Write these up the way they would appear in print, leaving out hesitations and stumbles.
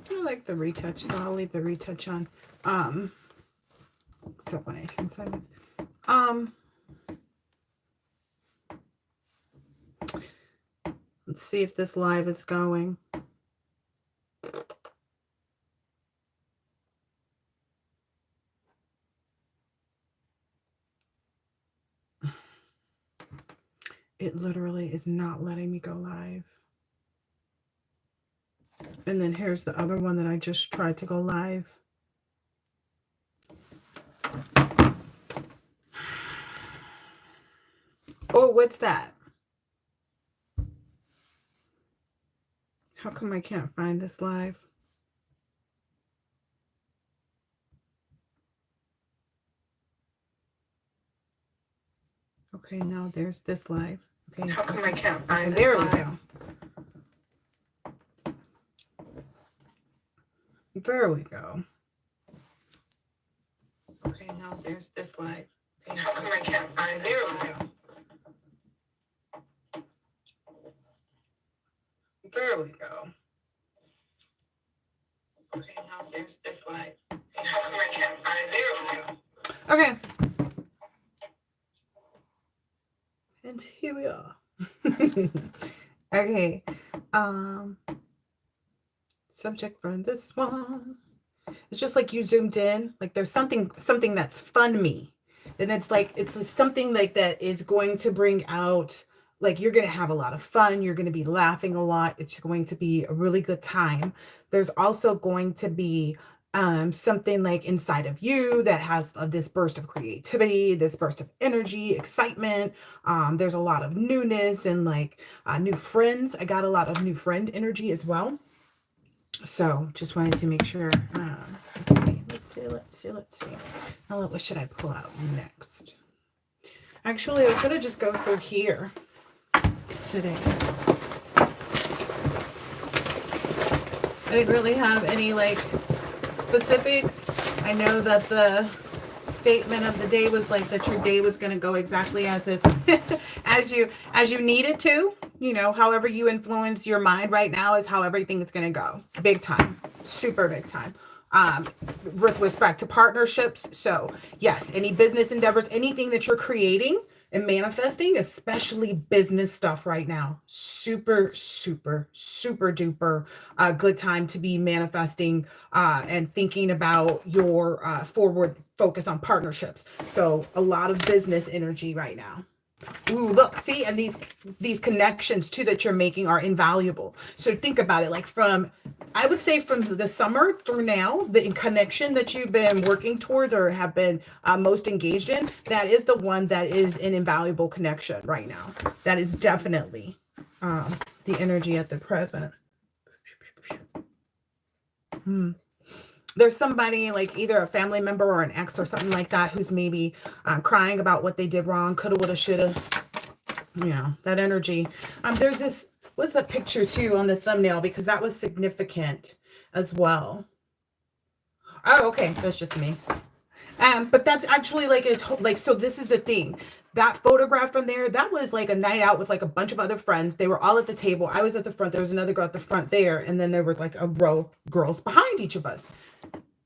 I like the retouch, so I'll leave the retouch on. Except when I inside it. Let's see if this live is going. It literally is not letting me go live. And then here's the other one that I just tried to go live. Oh, what's that? How come I can't find this live? Okay, now there's this live. Okay, how come I can't find there this we live? go. There we go. Okay, now there's this live. Okay, how come I can't find there we go? There we go. Okay, now there's this live. Okay, how come I can't find there we go? Okay. And here we are. Okay. Subject for this one. It's just like you zoomed in. Like there's something that's FUN-MEY. And it's like it's something like that is going to bring out, like you're going to have a lot of fun, you're going to be laughing a lot, it's going to be a really good time. There's also going to be something like inside of you that has this burst of creativity, this burst of energy, excitement. There's a lot of newness and like new friends. I got a lot of new friend energy as well. So just wanted to make sure. Let's see. Now, what should I pull out next? Actually, I was going to just go through here today. I didn't really have any like specifics. I know that the statement of the day was like that your day was going to go exactly as it's as you need it to. You know, however you influence your mind right now is how everything is going to go. Big time, super big time. With respect to partnerships. So yes, any business endeavors, anything that you're creating and manifesting, especially business stuff right now, super duper good time to be manifesting and thinking about your forward focus on partnerships. So a lot of business energy right now. Ooh, look, see, and these connections too that you're making are invaluable. So think about it, like from, I would say from the summer through now, the connection that you've been working towards or have been most engaged in, that is the one that is an invaluable connection right now. That is definitely the energy at the present. There's somebody like either a family member or an ex or something like that who's maybe crying about what they did wrong, coulda, woulda, shoulda. Yeah, that energy. There's this, what's the picture too on the thumbnail, because that was significant as well. Oh, okay, that's just me. But that's actually like so this is the thing. That photograph from there, that was like a night out with like a bunch of other friends. They were all at the table. I was at the front. There was another girl at the front there. And then there was like a row of girls behind each of us.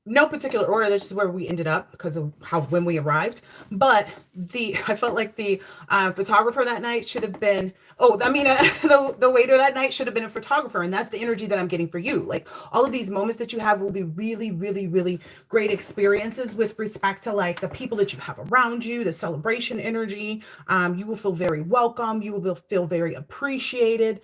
No particular order. This is where we ended up because of when we arrived. But I felt like the photographer that night should have been. The waiter that night should have been a photographer, and that's the energy that I'm getting for you. Like all of these moments that you have will be really, really, really great experiences with respect to like the people that you have around you, the celebration energy. You will feel very welcome. You will feel very appreciated.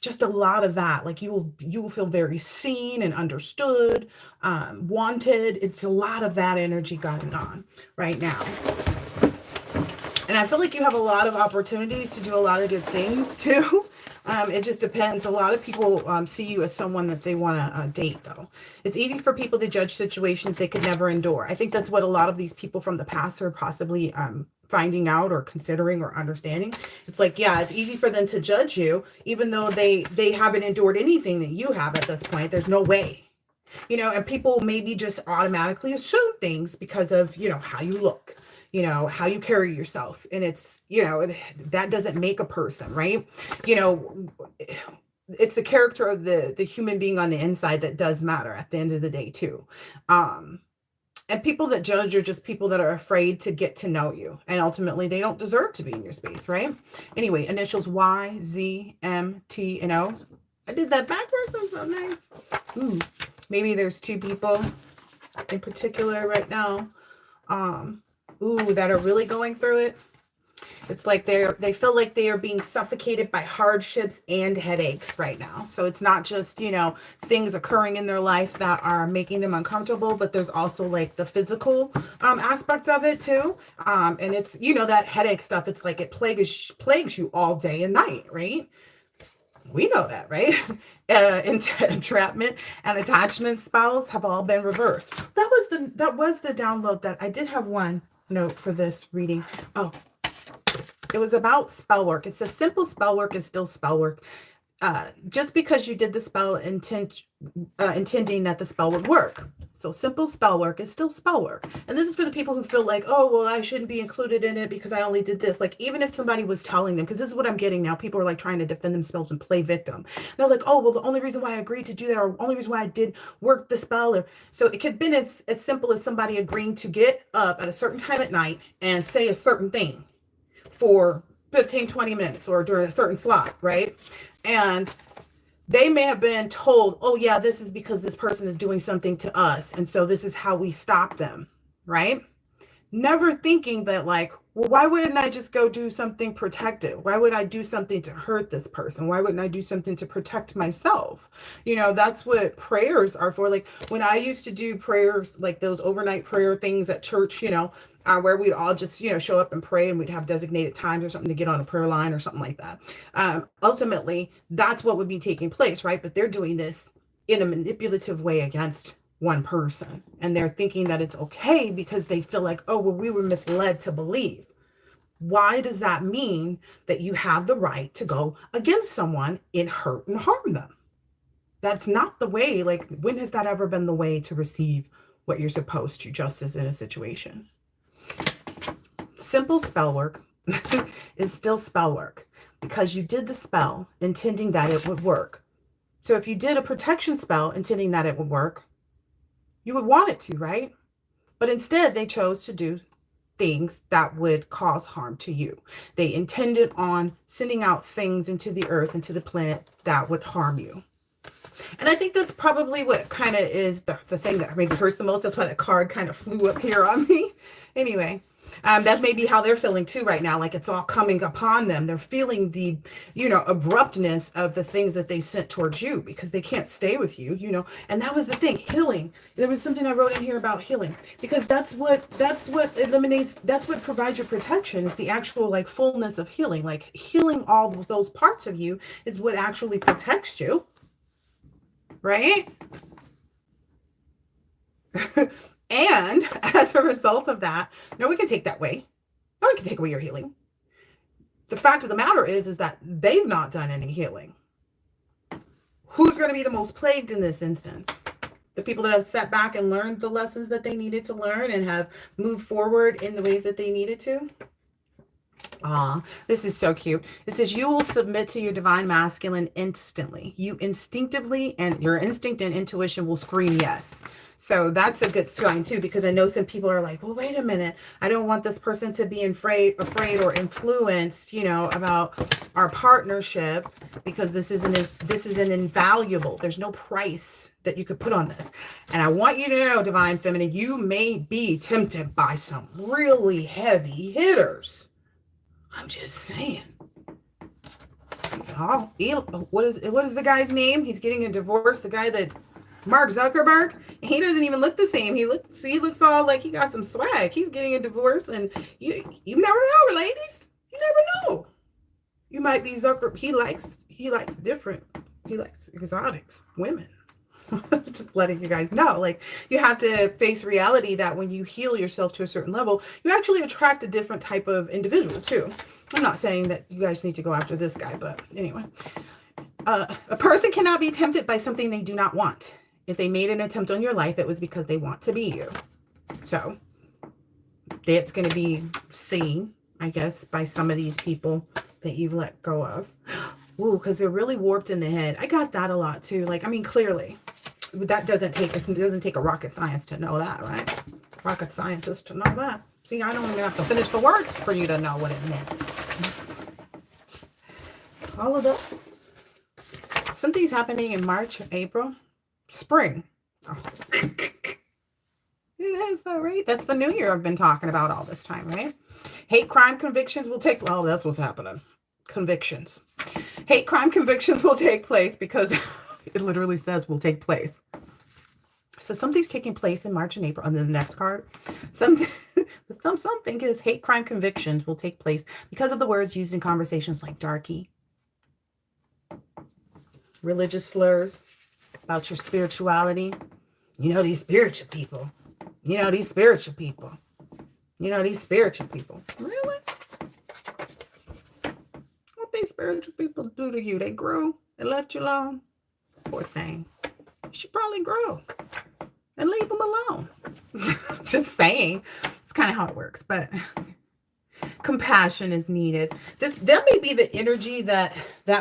Just a lot of that. Like you will feel very seen and understood, wanted. It's a lot of that energy going on right now. And I feel like you have a lot of opportunities to do a lot of good things too. It just depends. A lot of people see you as someone that they want to date, though. It's easy for people to judge situations they could never endure. I think that's what a lot of these people from the past are possibly finding out or considering or understanding. It's like, yeah, it's easy for them to judge you, even though they haven't endured anything that you have at this point. There's no way. And people maybe just automatically assume things because of, how you look, how you carry yourself. And it's, that doesn't make a person, right? it's the character of the human being on the inside that does matter at the end of the day too. Um, and people that judge are just people that are afraid to get to know you. And ultimately, they don't deserve to be in your space, right? Anyway, initials Y, Z, M, T, and O. I did that backwards. That's so nice. Ooh, maybe there's two people in particular right now. That are really going through it. It's like they feel like they are being suffocated by hardships and headaches right now. So it's not just, things occurring in their life that are making them uncomfortable, but there's also like the physical aspect of it too. And it's, that headache stuff, it's like it plagues you all day and night, right? We know that, right? Entrapment and attachment spells have all been reversed. That was the download that I did have one note for this reading. Oh, it was about spell work. It says simple spell work is still spell work. Just because you did the spell intending that the spell would work. So simple spell work is still spell work. And this is for the people who feel like, oh, well, I shouldn't be included in it because I only did this. Like, even if somebody was telling them, because this is what I'm getting now, people are like trying to defend themselves and play victim. They're like, oh, well, the only reason why I agreed to do that, or only reason why I did work the spell. So it could have been as simple as somebody agreeing to get up at a certain time at night and say a certain thing for 15, 20 minutes or during a certain slot, right? And they may have been told, oh yeah, this is because this person is doing something to us. And so this is how we stop them, right? Never thinking that like, well, why wouldn't I just go do something protective? Why would I do something to hurt this person? Why wouldn't I do something to protect myself? That's what prayers are for. Like when I used to do prayers, like those overnight prayer things at church, where we'd all just, show up and pray, and we'd have designated times or something to get on a prayer line or something like that. Ultimately, that's what would be taking place, right? But they're doing this in a manipulative way against one person. And they're thinking that it's okay because they feel like, oh, well, we were misled to believe. Why does that mean that you have the right to go against someone and hurt and harm them? That's not the way. Like, when has that ever been the way to receive what you're supposed to, justice in a situation? Simple spell work is still spell work because you did the spell intending that it would work. So if you did a protection spell intending that it would work, you would want it to, right? But instead, they chose to do things that would cause harm to you. They intended on sending out things into the earth, into the planet that would harm you. And I think that's probably what kind of is the thing that maybe hurts the most. That's why that card kind of flew up here on me. Anyway, that's maybe how they're feeling too right now. Like it's all coming upon them. They're feeling the, abruptness of the things that they sent towards you because they can't stay with you, And that was the thing, healing. There was something I wrote in here about healing because that's what eliminates, that's what provides your protection is the actual like fullness of healing. Like healing all of those parts of you is what actually protects you. Right? And as a result of that, no, we can take that away. No, we can take away your healing. The fact of the matter is that they've not done any healing. Who's going to be the most plagued in this instance? The people that have sat back and learned the lessons that they needed to learn and have moved forward in the ways that they needed to. This is so cute. It says you will submit to your divine masculine instantly. You instinctively, and your instinct and intuition will scream yes. So that's a good sign too, because I know some people are like, well, wait a minute. I don't want this person to be afraid or influenced, about our partnership because this is an invaluable. There's no price that you could put on this. And I want you to know, divine feminine, you may be tempted by some really heavy hitters. I'm just saying. Oh, what is the guy's name? He's getting a divorce. The guy that Mark Zuckerberg. He doesn't even look the same. He looks all like he got some swag. He's getting a divorce, and you never know, ladies. You never know. You might be Zucker. He likes different. He likes exotics, women. Just letting you guys know, like you have to face reality that when you heal yourself to a certain level, you actually attract a different type of individual too. I'm not saying that you guys need to go after this guy, but anyway, a person cannot be tempted by something they do not want. If they made an attempt on your life, it was because they want to be you. So that's going to be seen, I guess, by some of these people that you've let go of. Ooh, because they're really warped in the head. I got that a lot too. Like, I mean, clearly, that it doesn't take a rocket science to know that, right? Rocket scientist to know that. See, I don't even have to finish the words for you to know what it meant. All of those. Something's happening in March, April, spring. Oh. It is though, right? That's the new year I've been talking about all this time, right? Hate crime convictions will take, oh, that's what's happening. Convictions. Hate crime convictions will take place because it literally says will take place. So something's taking place in March and April. And then the next card, something is hate crime convictions will take place because of the words used in conversations like darky, religious slurs about your spirituality. You know, these spiritual people. You know, these spiritual people. You know, these spiritual people. Really? What these spiritual people do to you? They grew and left you alone? Poor thing. You should probably grow and leave them alone. Just saying. It's kind of how it works, but compassion is needed. That may be the energy that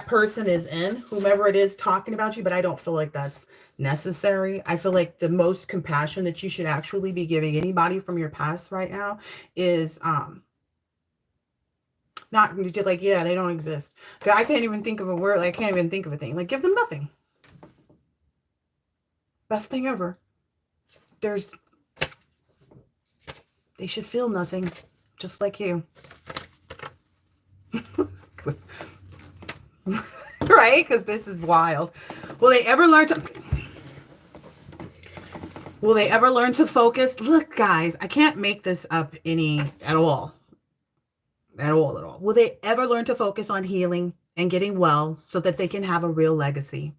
person is in, whomever it is talking about you, but I don't feel like that's necessary. I feel like the most compassion that you should actually be giving anybody from your past right now is not like, yeah, they don't exist. I can't even think of a word. Like, I can't even think of a thing. Like, give them nothing. Best thing ever. They should feel nothing, just like you. Right? Because this is wild. Will they ever learn to focus? Look, guys, I can't make this up at all. At all. Will they ever learn to focus on healing and getting well so that they can have a real legacy?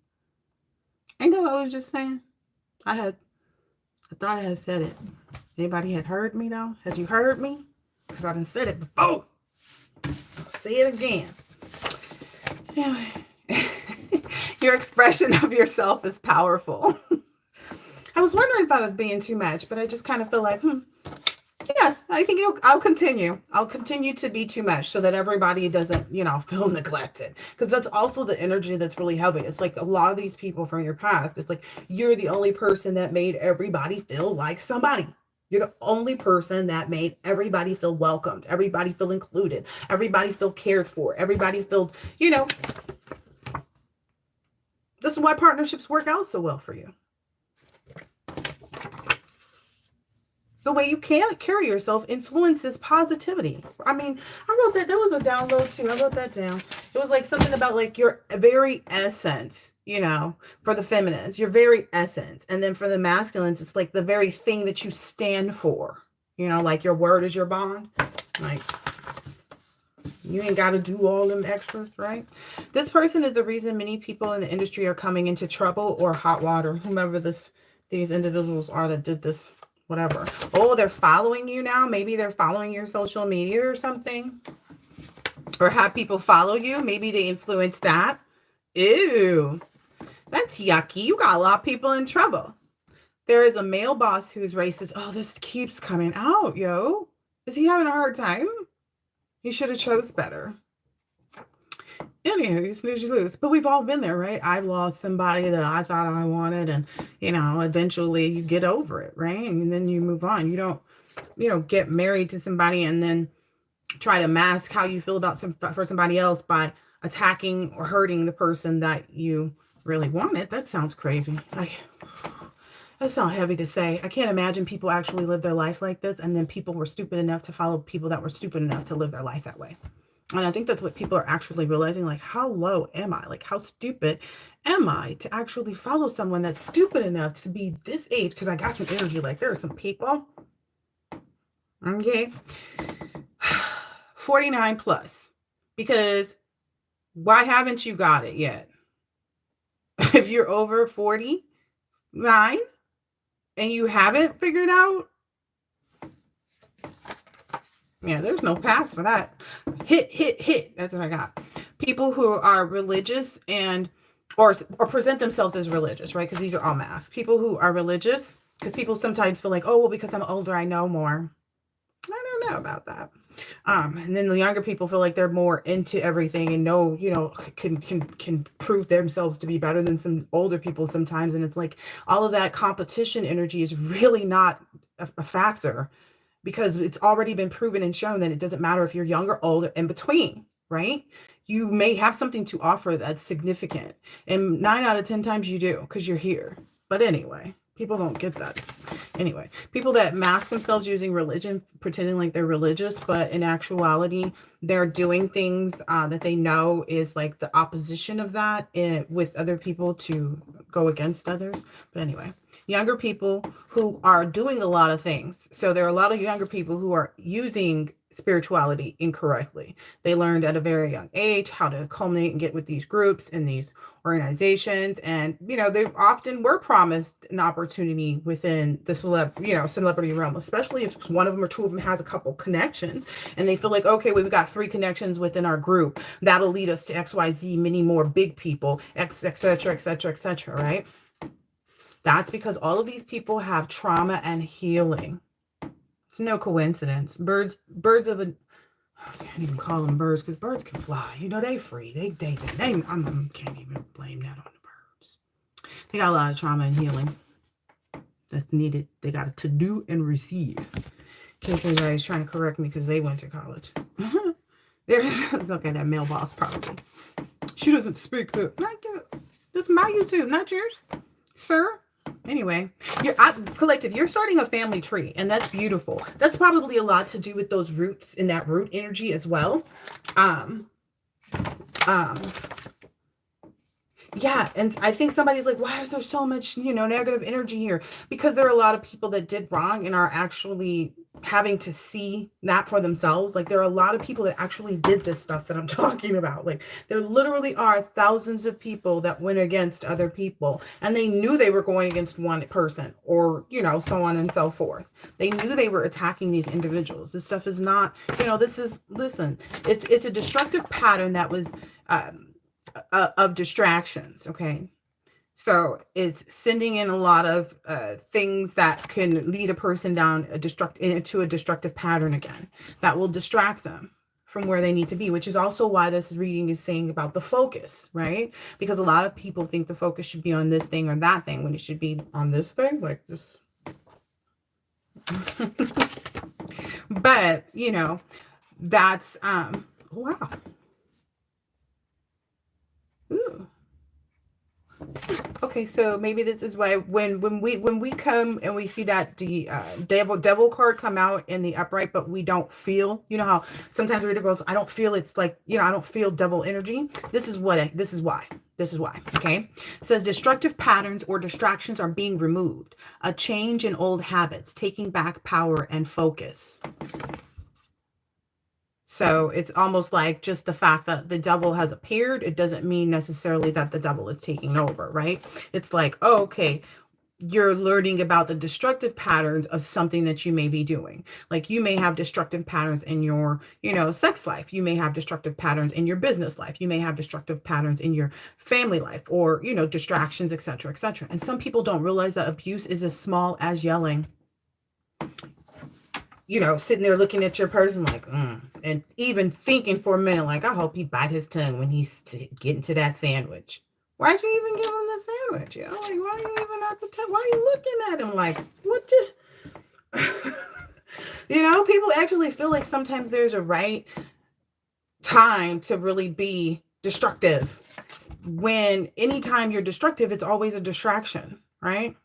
I know I was just saying. I thought I had said it. Anybody had heard me though? Had you heard me? Because I done said it before. I'll say it again. Anyway. Your expression of yourself is powerful. I was wondering if I was being too much, but I just kind of feel like, yes, I think I'll continue. I'll continue to be too much so that everybody doesn't, feel neglected. Because that's also the energy that's really heavy. It's like a lot of these people from your past. It's like you're the only person that made everybody feel like somebody. You're the only person that made everybody feel welcomed, everybody feel included, everybody feel cared for, everybody feel, this is why partnerships work out so well for you. The way you can't carry yourself influences positivity. I mean, I wrote that. That was a download too. I wrote that down. It was like something about like your very essence, for the feminines, your very essence. And then for the masculines, it's like the very thing that you stand for. Like your word is your bond. Like, you ain't got to do all them extras, right? This person is the reason many people in the industry are coming into trouble or hot water. Whomever these individuals are that did this. Whatever. Oh, they're following you now. Maybe they're following your social media or something. Or have people follow you. Maybe they influence that. Ew. That's yucky. You got a lot of people in trouble. There is a male boss who's racist. Oh, this keeps coming out, yo. Is he having a hard time? He should have chose better. Anywho, you snooze, you lose. But we've all been there, right? I've lost somebody that I thought I wanted, and eventually you get over it, right? And then you move on. You don't get married to somebody and then try to mask how you feel about for somebody else by attacking or hurting the person that you really wanted. That sounds crazy. That sounds heavy to say. I can't imagine people actually live their life like this, and then people were stupid enough to follow people that were stupid enough to live their life that way. And I think that's what people are actually realizing, like, how low am I? Like, how stupid am I to actually follow someone that's stupid enough to be this age? Because I got some energy. Like, there are some people. Okay. 49 plus. Because why haven't you got it yet? If you're over 49 and you haven't figured out, yeah, there's no pass for that. Hit. That's what I got. People who are religious or present themselves as religious, right? Because these are all masks. People who are religious, because people sometimes feel like, oh, well, because I'm older, I know more. I don't know about that. And then the younger people feel like they're more into everything and know, can prove themselves to be better than some older people sometimes. And it's like all of that competition energy is really not a factor, because it's already been proven and shown that it doesn't matter if you're young or old or in between, right? You may have something to offer that's significant. And 9 out of 10 times you do, because you're here. But anyway, people don't get that. Anyway, people that mask themselves using religion, pretending like they're religious, but in actuality, they're doing things that they know is like the opposition of that with other people to go against others. But anyway, younger people who are doing a lot of things. So there are a lot of younger people who are using spirituality incorrectly. They learned at a very young age how to culminate and get with these groups and these organizations, and they often were promised an opportunity within the celebrity realm, especially if one of them or two of them has a couple connections, and they feel like, okay, we've got 3 connections within our group that'll lead us to XYZ, many more big people, etc., etc., etc., right? That's because all of these people have trauma and healing. It's no coincidence. Birds of a, I can't even call them birds, because birds can fly. They free. They I can't even blame that on the birds. They got a lot of trauma and healing that's needed. They got to do and receive. In case anybody's trying to correct me because they went to college. Okay, that male boss probably. She doesn't speak the. This is my YouTube, not yours, sir. Anyway, collective, you're starting a family tree, and that's beautiful. That's probably a lot to do with those roots and that root energy as well. Yeah, and I think somebody's like, why is there so much, negative energy here? Because there are a lot of people that did wrong and are actually having to see that for themselves. Like, there are a lot of people that actually did this stuff that I'm talking about. Like, there literally are thousands of people that went against other people, and they knew they were going against one person, or, so on and so forth. They knew they were attacking these individuals. This stuff is not, listen, it's a destructive pattern that was, of distractions. Okay. So it's sending in a lot of things that can lead a person down into a destructive pattern again, that will distract them from where they need to be, which is also why this reading is saying about the focus, right? Because a lot of people think the focus should be on this thing or that thing, when it should be on this thing, like this. But, that's, wow. Ooh. Okay, so maybe this is why when we come and we see that the devil card come out in the upright, but we don't feel, how sometimes the reader goes, I don't feel, it's like, I don't feel devil energy. This is why. Okay, it says destructive patterns or distractions are being removed. A change in old habits, taking back power and focus. So it's almost like just the fact that the devil has appeared, it doesn't mean necessarily that the devil is taking over, right? It's like, oh, okay, you're learning about the destructive patterns of something that you may be doing. Like, you may have destructive patterns in your, sex life. You may have destructive patterns in your business life. You may have destructive patterns in your family life, or, distractions, etc., etc. And some people don't realize that abuse is as small as yelling. Sitting there looking at your person like, and even thinking for a minute, like, I hope he bite his tongue when he's getting to that sandwich. Why'd you even give him the sandwich? Like, why are you even at the table? Why are you looking at him like, what people actually feel like sometimes there's a right time to really be destructive. When anytime you're destructive, it's always a distraction, right?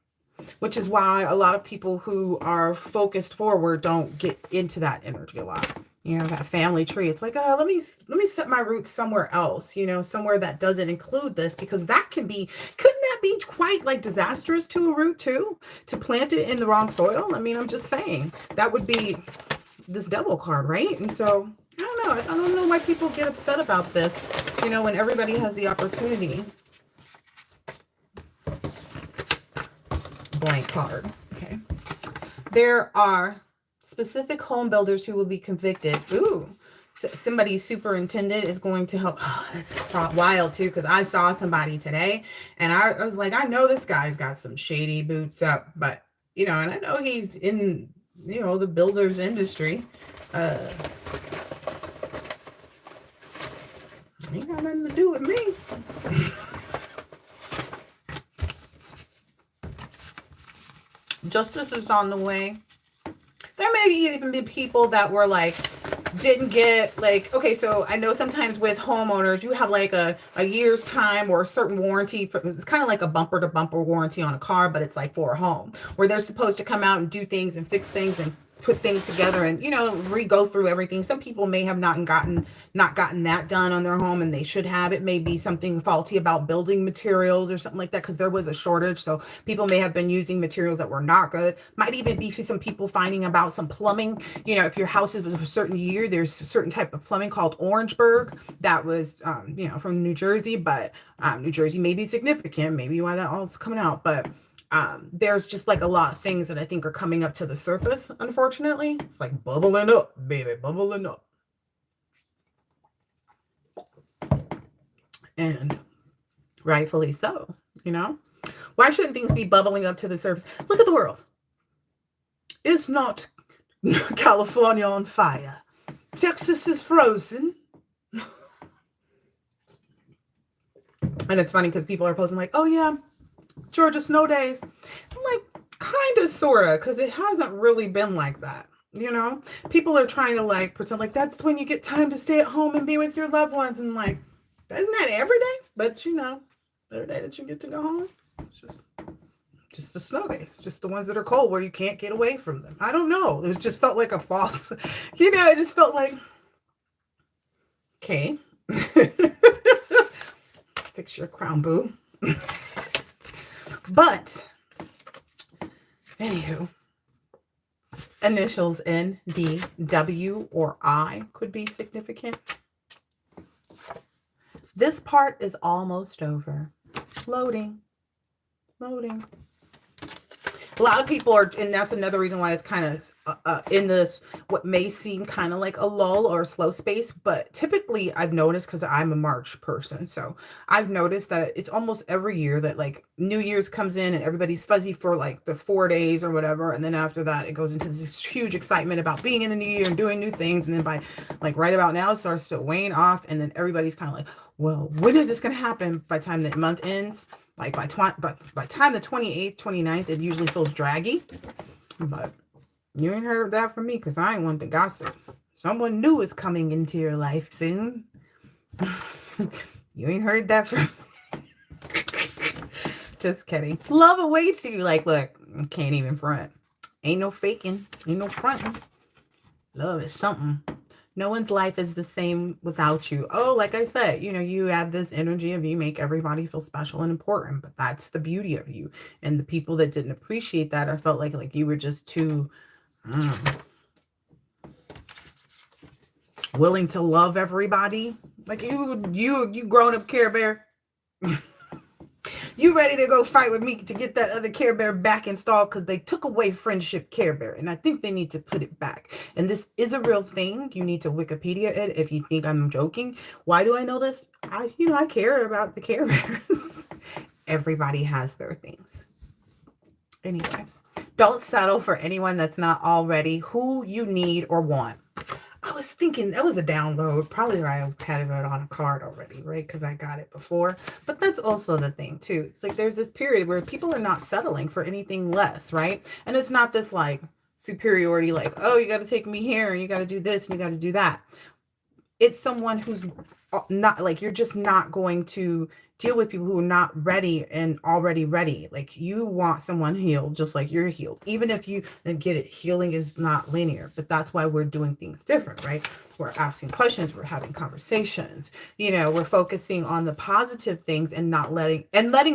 Which is why a lot of people who are focused forward don't get into that energy a lot. That family tree. It's like, oh, let me set my roots somewhere else, somewhere that doesn't include this, because couldn't that be quite like disastrous to a root too, to plant it in the wrong soil? I mean, I'm just saying that would be this devil card, right? And so I don't know why people get upset about this, when everybody has the opportunity. Blank card. Okay. There are specific home builders who will be convicted. Ooh. Somebody's superintendent is going to help. Oh, that's wild too, because I saw somebody today and I was like, I know this guy's got some shady boots up, but and I know he's in you know, the builder's industry. Ain't got nothing to do with me. Justice is on the way. There may even be people that were like, didn't get like, okay, so I know sometimes with homeowners you have like a year's time or a certain warranty for, it's kind of like a bumper to bumper warranty on a car, but it's like for a home where they're supposed to come out and do things and fix things and put things together and, you know, re-go through everything. Some people may have not gotten that done on their home, and they should have. It may be something faulty about building materials or something like that, because there was a shortage, so people may have been using materials that were not good. Might even be some people finding about some plumbing. You know, if your house is of a certain year, there's a certain type of plumbing called Orangeburg that was you know, from New Jersey, but New Jersey may be significant, maybe why that all is coming out. But there's just like a lot of things that I think are coming up to the surface, unfortunately. It's like bubbling up, baby, bubbling up. And rightfully so, you know? Why shouldn't things be bubbling up to the surface? Look at the world. It's not California on fire. Texas is frozen. And it's funny because people are posting like, oh yeah, Georgia snow days. I'm like, kind of, sort of, because it hasn't really been like that. You know, people are trying to like pretend like that's when you get time to stay at home and be with your loved ones. And like, isn't that every day? But you know, every day that you get to go home, it's just the snow days, just the ones that are cold where you can't get away from them. I don't know. It just felt like a false, you know, it just felt like, okay, fix your crown, boo. But anywho, initials N, D, W, or I could be significant. This part is almost over. Loading. A lot of people are, and that's another reason why it's kind of in this, what may seem kind of like a lull or a slow space. But typically I've noticed, because I'm a March person, so I've noticed that it's almost every year that like New Year's comes in and everybody's fuzzy for like the 4 days or whatever. And then after that, it goes into this huge excitement about being in the new year and doing new things. And then by like right about now, it starts to wane off. And then everybody's kind of like, well, when is this going to happen? By the time the month ends, like by time the 28th, 29th, it usually feels draggy. But you ain't heard that from me, because I ain't want to gossip. Someone new is coming into your life soon. You ain't heard that from me. Just kidding. Love awaits you. Like, look, can't even front. Ain't no faking. Ain't no fronting. Love is something. No one's life is the same without you. Oh, like I said, you know, you have this energy of you make everybody feel special and important, but that's the beauty of you. And the people that didn't appreciate that, I felt like you were just too willing to love everybody. Like you grown up Care Bear. You ready to go fight with me to get that other Care Bear back installed, because they took away friendship Care Bear, and I think they need to put it back. And this is a real thing. You need to Wikipedia it if you think I'm joking. Why do I know this? I care about the Care Bears. Everybody has their things. Anyway, don't settle for anyone that's not already who you need or want. I was thinking that was a download. Probably I had it on a card already, right? Because I got it before. But that's also the thing, too. It's like there's this period where people are not settling for anything less, right? And it's not this like superiority, like, oh, you got to take me here and you got to do this and you got to do that. It's someone who's not like, you're just not going to deal with people who are not ready and already ready. Like, you want someone healed just like you're healed. Even if you get it, healing is not linear, but that's why we're doing things different, right? We're asking questions, we're having conversations, you know, we're focusing on the positive things and not letting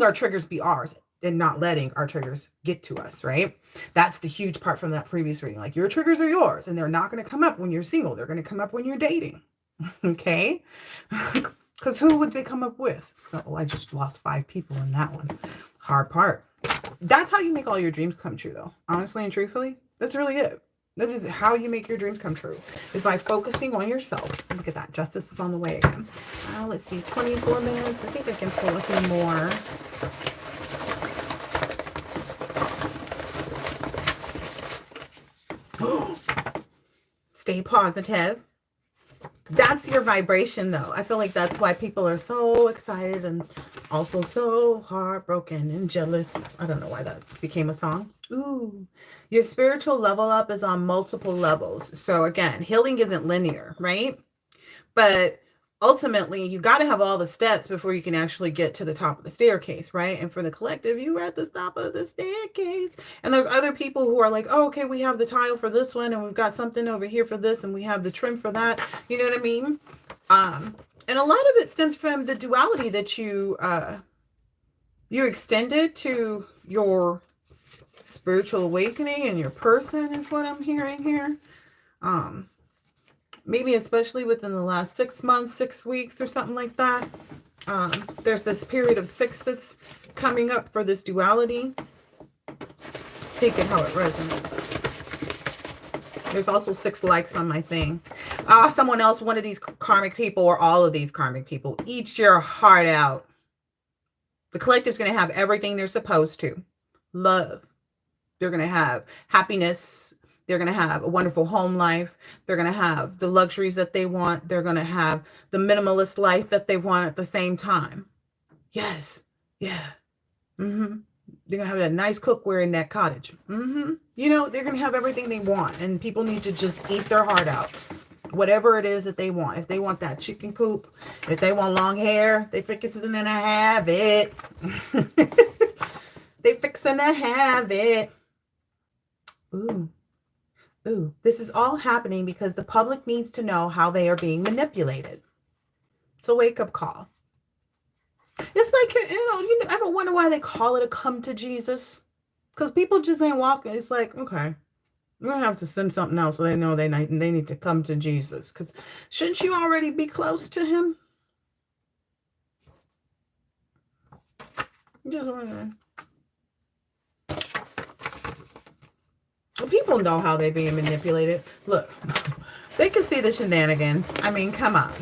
our triggers be ours and not letting our triggers get to us, right? That's the huge part from that previous reading. Like, your triggers are yours and they're not going to come up when you're single. They're going to come up when you're dating. Okay. Because who would they come up with? So I just lost 5 people in that one. Hard part. That's how you make all your dreams come true, though. Honestly and truthfully, that's really it. That is how you make your dreams come true, is by focusing on yourself. Look at that. Justice is on the way again. Let's see. 24 minutes. I think I can pull a few more. Stay positive. That's your vibration, though. I feel like that's why people are so excited and also so heartbroken and jealous. I don't know why that became a song. Ooh, your spiritual level up is on multiple levels. So again, healing isn't linear, right? But ultimately, you got to have all the steps before you can actually get to the top of the staircase, right? And for the collective, you are at the top of the staircase. And there's other people who are like, oh, okay, we have the tile for this one, and we've got something over here for this, and we have the trim for that. You know what I mean? And a lot of it stems from the duality that you extended to your spiritual awakening and your person is what I'm hearing here. Maybe especially within the last 6 months, 6 weeks or something like that. There's this period of 6 that's coming up for this duality. Take it how it resonates. There's also 6 likes on my thing. Someone else, one of these karmic people or all of these karmic people, eat your heart out. The collective's going to have everything they're supposed to. Love. They're going to have happiness. They're going to have a wonderful home life. They're going to have the luxuries that they want. They're going to have the minimalist life that they want at the same time. Yes. Yeah. They're going to have that nice cookware in that cottage. You know, they're going to have everything they want. And people need to just eat their heart out. Whatever it is that they want. If they want that chicken coop, if they want long hair, they fixing to have it. They fixing to have it. Ooh. Ooh, this is all happening because the public needs to know how they are being manipulated. It's a wake-up call. It's like, you ever wonder why they call it a come to Jesus? Because people just ain't walking. It's like, okay, we're going to have to send something else so they know they need to come to Jesus. Because shouldn't you already be close to him? Just wondering. People know how they're being manipulated. Look, they can see the shenanigans. I mean, come on.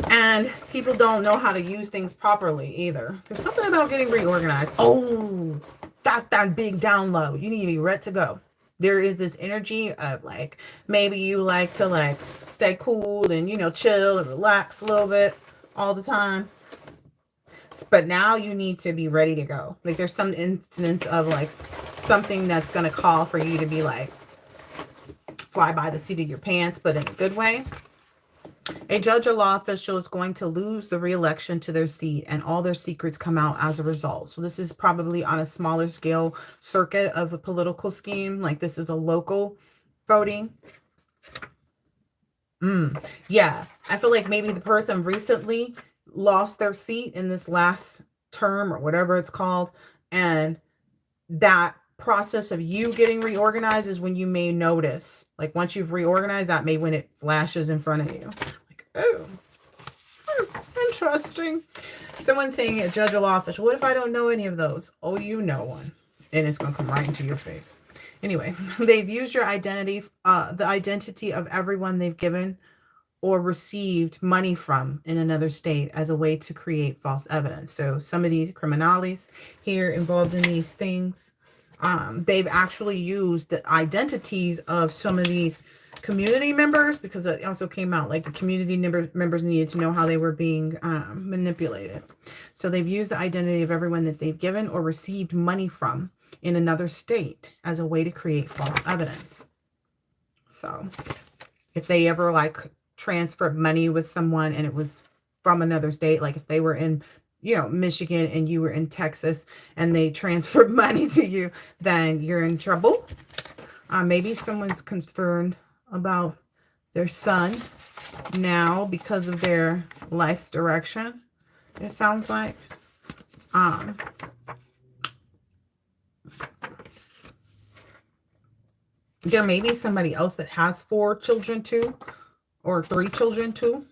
And people don't know how to use things properly either. There's something about getting reorganized. Oh, that's that big download. You need to be ready to go. There is this energy of like, maybe you like to like stay cool and, chill and relax a little bit all the time. But now you need to be ready to go. Like there's some instance of like something that's going to call for you to be like fly by the seat of your pants, but in a good way. A judge or law official is going to lose the re-election to their seat and all their secrets come out as a result. So this is probably on a smaller scale circuit of a political scheme. Like this is a local voting. Yeah, I feel like maybe the person recently lost their seat in this last term or whatever it's called, and that process of you getting reorganized is when you may notice, like once you've reorganized, that may when it flashes in front of you, like, oh, interesting. Someone's saying a judge or law official. What if I don't know any of those? Oh, you know one, and it's going to come right into your face. Anyway, they've used your identity, the identity of everyone they've given or received money from in another state as a way to create false evidence. So some of these criminales here involved in these things, they've actually used the identities of some of these community members, because it also came out like the community members needed to know how they were being manipulated. So they've used the identity of everyone that they've given or received money from in another state as a way to create false evidence. So if they ever like transferred money with someone and it was from another state, like if they were in Michigan and you were in Texas and they transferred money to you, then you're in trouble. Maybe someone's concerned about their son now because of their life's direction, it sounds like. There may be somebody else that has 4 children too, or 3 children too.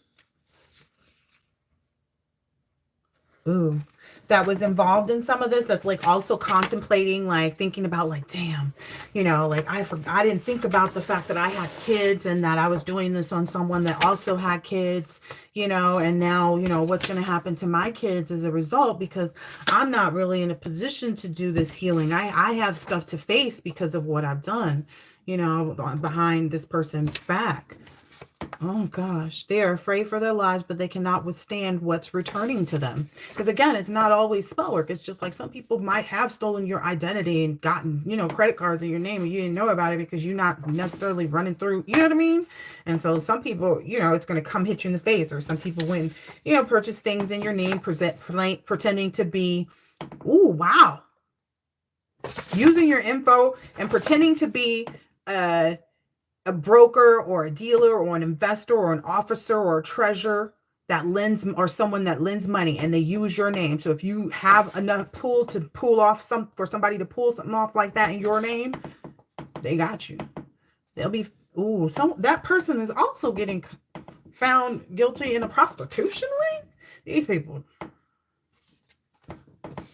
Ooh, that was involved in some of this, that's like also contemplating, like thinking about like, damn, like I didn't think about the fact that I had kids and that I was doing this on someone that also had kids, and now, what's going to happen to my kids as a result, because I'm not really in a position to do this healing. I have stuff to face because of what I've done, you know, behind this person's back. Oh gosh, they are afraid for their lives, but they cannot withstand what's returning to them. Because again, it's not always spell work. It's just like some people might have stolen your identity and gotten, you know, credit cards in your name and you didn't know about it because you're not necessarily running through, you know what I mean? And so some people, you know, it's going to come hit you in the face. Or some people when, you know, purchase things in your name, pretending to be, ooh, wow. Using your info and pretending to be, a broker or a dealer or an investor or an officer or a treasurer that lends, or someone that lends money, and they use your name. So if you have enough pool to pull off for somebody to pull something off like that in your name, they got you. They'll be, ooh, that person is also getting found guilty in a prostitution ring. These people.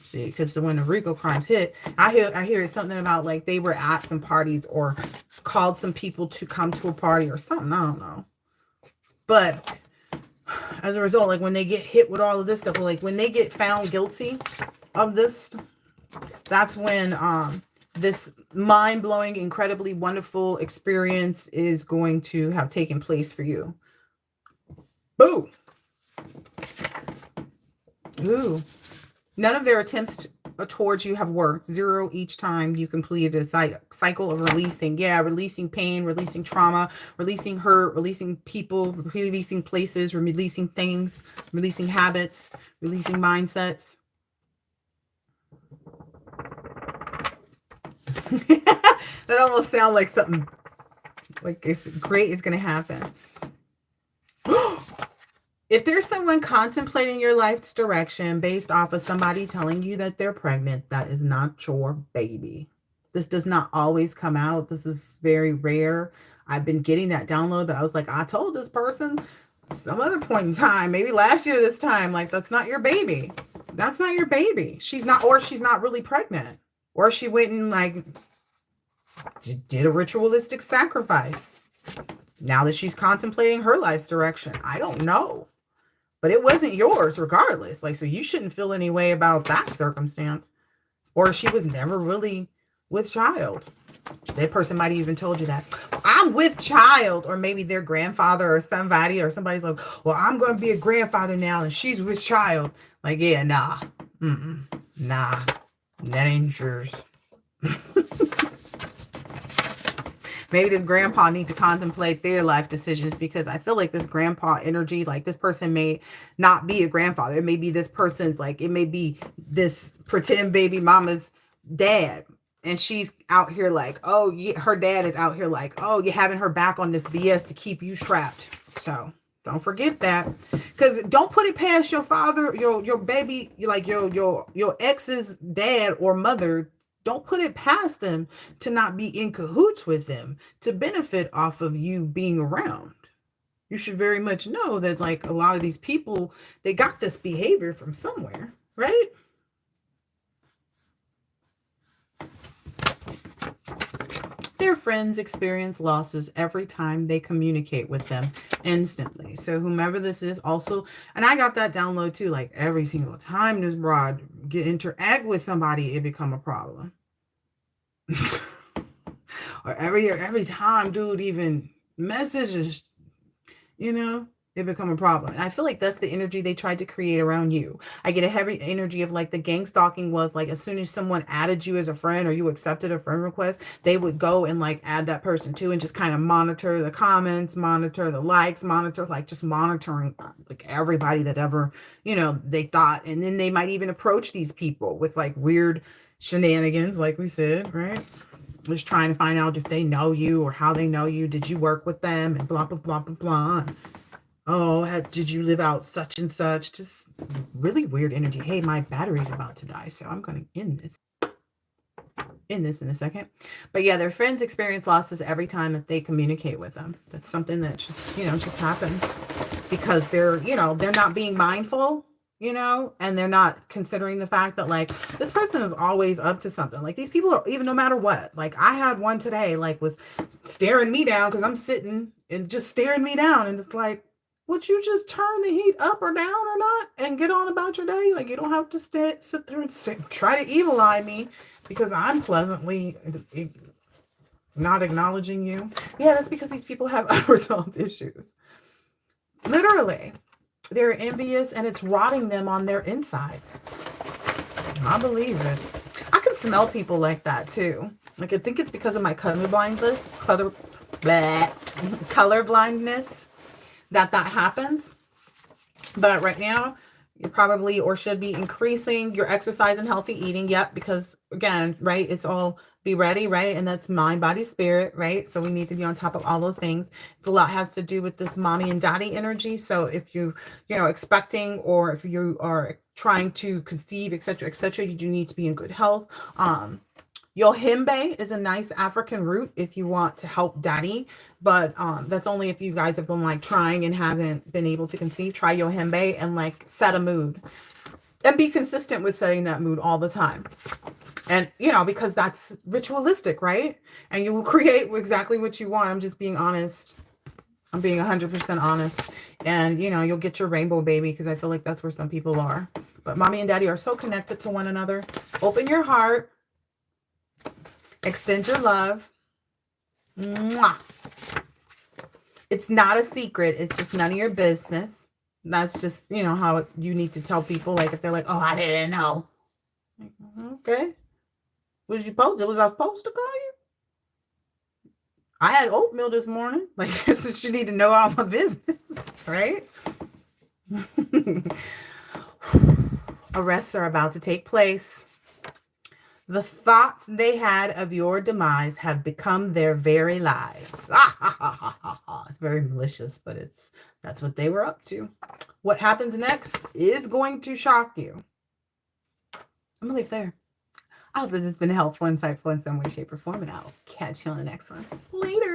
See, because when the RICO crimes hit, I hear it's something about like they were at some parties or called some people to come to a party or something. I don't know. But as a result, like when they get hit with all of this stuff, like when they get found guilty of this, that's when this mind-blowing, incredibly wonderful experience is going to have taken place for you. Boo! Ooh. None of their attempts towards you have worked. 0 each time you completed a cycle of releasing. Yeah, releasing pain, releasing trauma, releasing hurt, releasing people, releasing places, releasing things, releasing habits, releasing mindsets. That almost sounds like something like it's great is going to happen. If there's someone contemplating your life's direction based off of somebody telling you that they're pregnant, that is not your baby. This does not always come out. This is very rare. I've been getting that download, but I was like, I told this person some other point in time, maybe last year this time, like, that's not your baby. That's not your baby. She's not really pregnant. Or she went and like did a ritualistic sacrifice. Now that she's contemplating her life's direction, I don't know. But it wasn't yours regardless. Like, so you shouldn't feel any way about that circumstance. Or she was never really with child. That person might have even told you that. I'm with child. Or maybe their grandfather or somebody's like, well, I'm going to be a grandfather now and she's with child. Like, yeah, nah. Nah. That ain't yours. Maybe this grandpa need to contemplate their life decisions, because I feel like this grandpa energy, like this person may not be a grandfather. It may be this person's, like, it may be this pretend baby mama's dad. And she's out here like, oh, yeah, her dad is out here like, oh, you're having her back on this BS to keep you trapped. So don't forget that. Because don't put it past your father, your baby, like your ex's dad or mother. Don't put it past them to not be in cahoots with them to benefit off of you being around. You should very much know that, like, a lot of these people, they got this behavior from somewhere, right? Their friends experience losses every time they communicate with them instantly. So whomever this is also, and I got that download too, like every single time this broad interact with somebody, it become a problem. Or every time dude even messages, you know, it become a problem. And I feel like that's the energy they tried to create around you. I get a heavy energy of like the gang stalking was like, as soon as someone added you as a friend or you accepted a friend request, they would go and like add that person too and just kind of monitor the comments, monitor the likes, monitor, like just monitoring like everybody that ever, you know, they thought. And then they might even approach these people with like weird shenanigans, like we said, right? Just trying to find out if they know you or how they know you. Did you work with them and blah, blah, blah, blah, blah. Oh, did you live out such and such? Just really weird energy. Hey, my battery's about to die, so I'm going to end this in a second. But yeah, their friends experience losses every time that they communicate with them. That's something that just, you know, just happens because they're, you know, they're not being mindful, you know, and they're not considering the fact that like this person is always up to something. Like these people are, even no matter what, like I had one today, like was staring me down because I'm sitting and just staring me down. And it's like, would you just turn the heat up or down or not and get on about your day? Like, you don't have to sit there and try to evil eye me because I'm pleasantly not acknowledging you. Yeah, that's because these people have unresolved issues. Literally, they're envious and it's rotting them on their insides. I believe it. I can smell people like that too. Like, I think it's because of my color blindness, color blindness that happens. But right now, you probably or should be increasing your exercise and healthy eating. Yep, because again, right, it's all be ready, right? And that's mind, body, spirit, right? So we need to be on top of all those things. It's a lot has to do with this mommy and daddy energy. So if you expecting, or if you are trying to conceive, etc., you do need to be in good health. Yohimbe is a nice African root if you want to help daddy, but that's only if you guys have been like trying and haven't been able to conceive. Try Yohimbe and like set a mood and be consistent with setting that mood all the time. And, because that's ritualistic, right? And you will create exactly what you want. I'm just being honest. I'm being 100% honest. And, you'll get your rainbow baby, because I feel like that's where some people are. But mommy and daddy are so connected to one another. Open your heart. Extend your love. Mwah. It's not a secret. It's just none of your business. That's just, how you need to tell people. Like, if they're like, oh, I didn't know. Okay. Was I supposed to call you? I had oatmeal this morning. Like, this is, you need to know all my business, right? Arrests are about to take place. The thoughts they had of your demise have become their very lives. It's very malicious, but that's what they were up to. What happens next is going to shock you. I'm going to leave there. I hope this has been helpful, insightful in some way, shape, or form, and I'll catch you on the next one. Later.